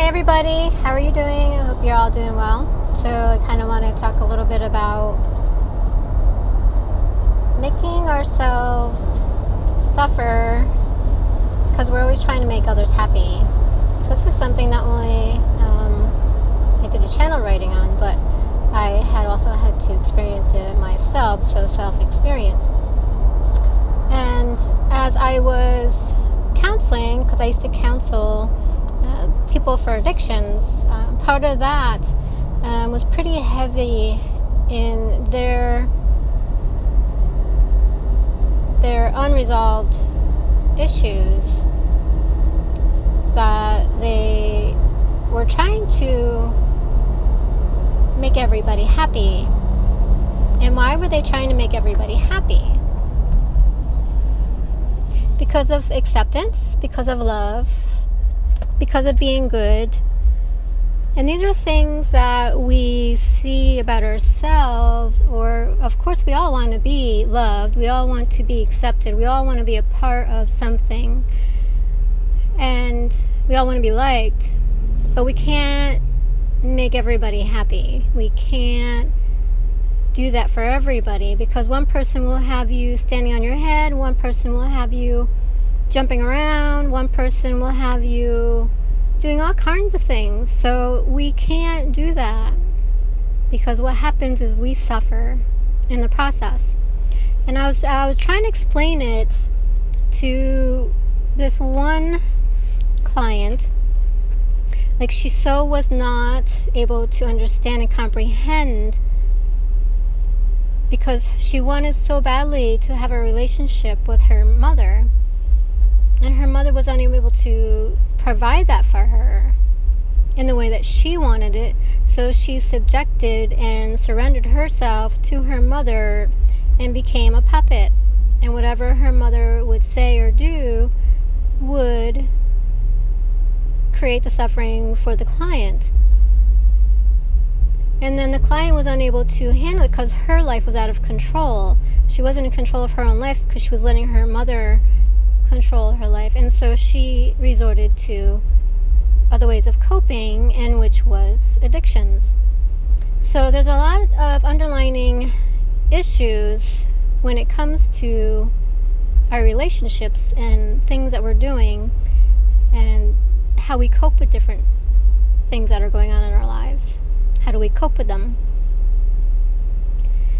Hey everybody, how are you doing? I hope you're all doing well. So I kind of want to talk a little bit about making ourselves suffer because we're always trying to make others happy. So this is something not only I did a channel writing on, but I had also had to experience it myself, so self-experience. And as I was counseling, because I used to counsel people for addictions, part of that was pretty heavy in their unresolved issues that they were trying to make everybody happy. And why were they trying to make everybody happy? Because of acceptance, because of love, because of being good. And these are things that we see about ourselves, or of course we all want to be loved, we all want to be accepted, we all want to be a part of something, and we all want to be liked, but we can't make everybody happy. We can't do that for everybody, because one person will have you standing on your head, one person will have you jumping around, one person will have you doing all kinds of things. So we can't do that, because what happens is we suffer in the process. And I was trying to explain it to this one client. Like, she so was not able to understand and comprehend, because she wanted so badly to have a relationship with her mother, and her mother was unable to provide that for her in the way that she wanted it. So she subjected and surrendered herself to her mother and became a puppet, and whatever her mother would say or do would create the suffering for the client. And then the client was unable to handle it because her life was out of control. She wasn't in control of her own life because she was letting her mother control her life. And so she resorted to other ways of coping, and which was addictions. So there's a lot of underlying issues when it comes to our relationships and things that we're doing and how we cope with different things that are going on in our lives. How do we cope with them?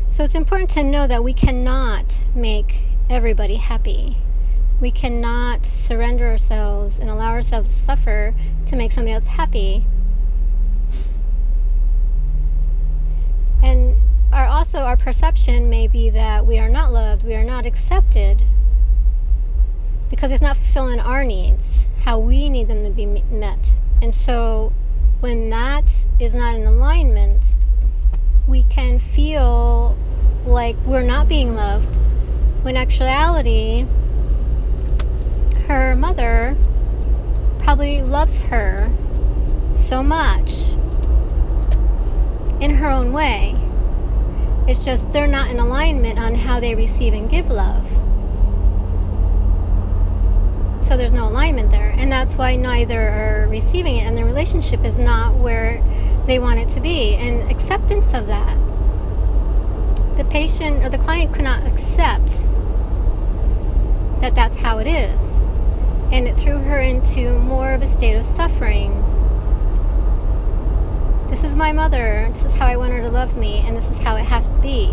So it's important to know that we cannot make everybody happy. We cannot surrender ourselves and allow ourselves to suffer to make somebody else happy. And our perception may be that we are not loved, we are not accepted, because it's not fulfilling our needs, how we need them to be met. And so when that is not in alignment, we can feel like we're not being loved, when actuality, her mother probably loves her so much in her own way. It's just they're not in alignment on how they receive and give love. So there's no alignment there, and that's why neither are receiving it, and the relationship is not where they want it to be. And acceptance of that, the patient or the client could not accept that that's how it is, and it threw her into more of a state of suffering. This is my mother, this is how I want her to love me, and this is how it has to be.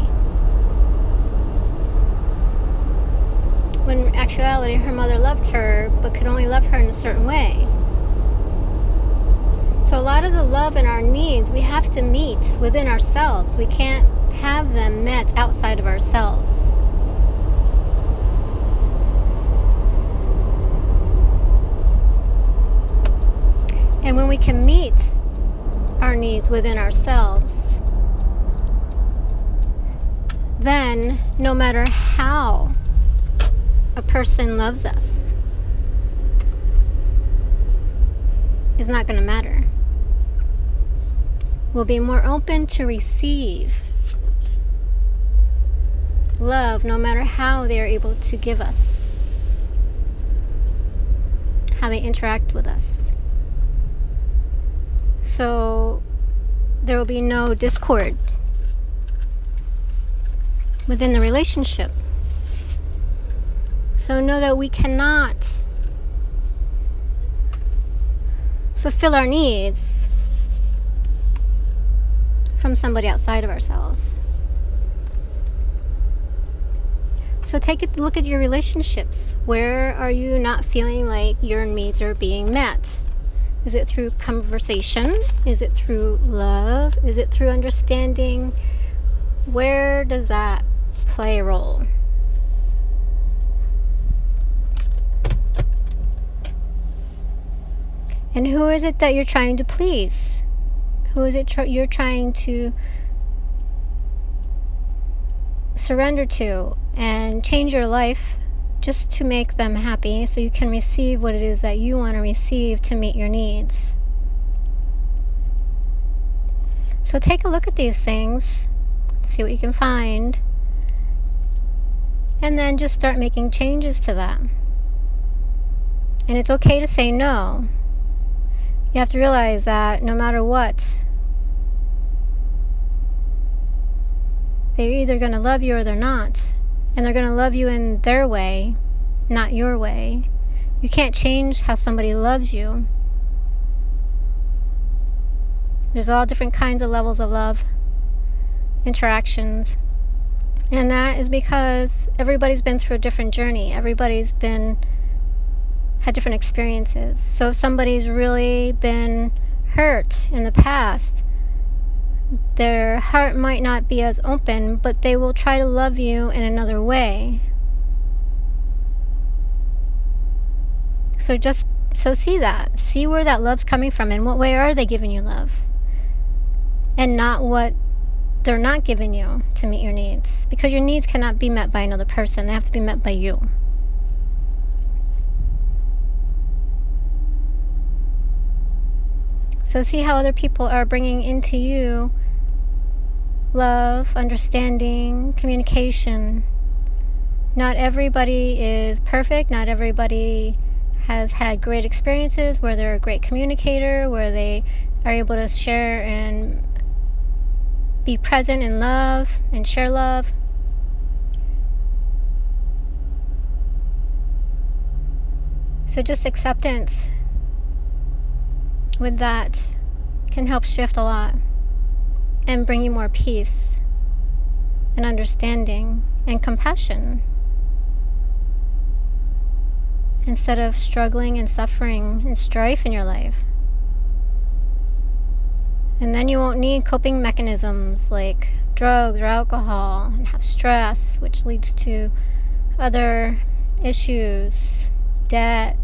When in actuality, her mother loved her, but could only love her in a certain way. So a lot of the love and our needs, we have to meet within ourselves. We can't have them met outside of ourselves. And when we can meet our needs within ourselves, then no matter how a person loves us, it's not going to matter. We'll be more open to receive love no matter how they are able to give us, how they interact with us. So there will be no discord within the relationship. So know that we cannot fulfill our needs from somebody outside of ourselves. So take a look at your relationships. Where are you not feeling like your needs are being met? Is it through conversation? Is it through love? Is it through understanding? Where does that play a role? And who is it that you're trying to please? Who is it you're trying to surrender to and change your life just to make them happy so you can receive what it is that you want to receive to meet your needs? So take a look at these things, see what you can find, and then just start making changes to that. And it's okay to say no. You have to realize that no matter what, they're either going to love you or they're not. And they're going to love you in their way, not your way. You can't change how somebody loves you. There's all different kinds of levels of love, interactions. And that is because everybody's been through a different journey. Everybody's had different experiences. So if somebody's really been hurt in the past, their heart might not be as open, but they will try to love you in another way. So see that. See where that love's coming from. In what way are they giving you love? And not what they're not giving you to meet your needs. Because your needs cannot be met by another person. They have to be met by you. So see how other people are bringing into you love, understanding, communication. Not everybody is perfect. Not everybody has had great experiences where they're a great communicator, where they are able to share and be present in love and share love. So just acceptance with that can help shift a lot and bring you more peace and understanding and compassion instead of struggling and suffering and strife in your life. And then you won't need coping mechanisms like drugs or alcohol and have stress, which leads to other issues, debt,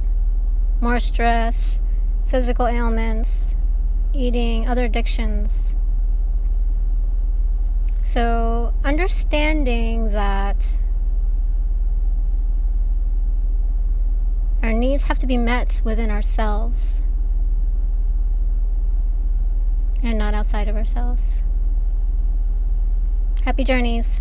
more stress, physical ailments, eating, other addictions. So understanding that our needs have to be met within ourselves and not outside of ourselves. Happy journeys.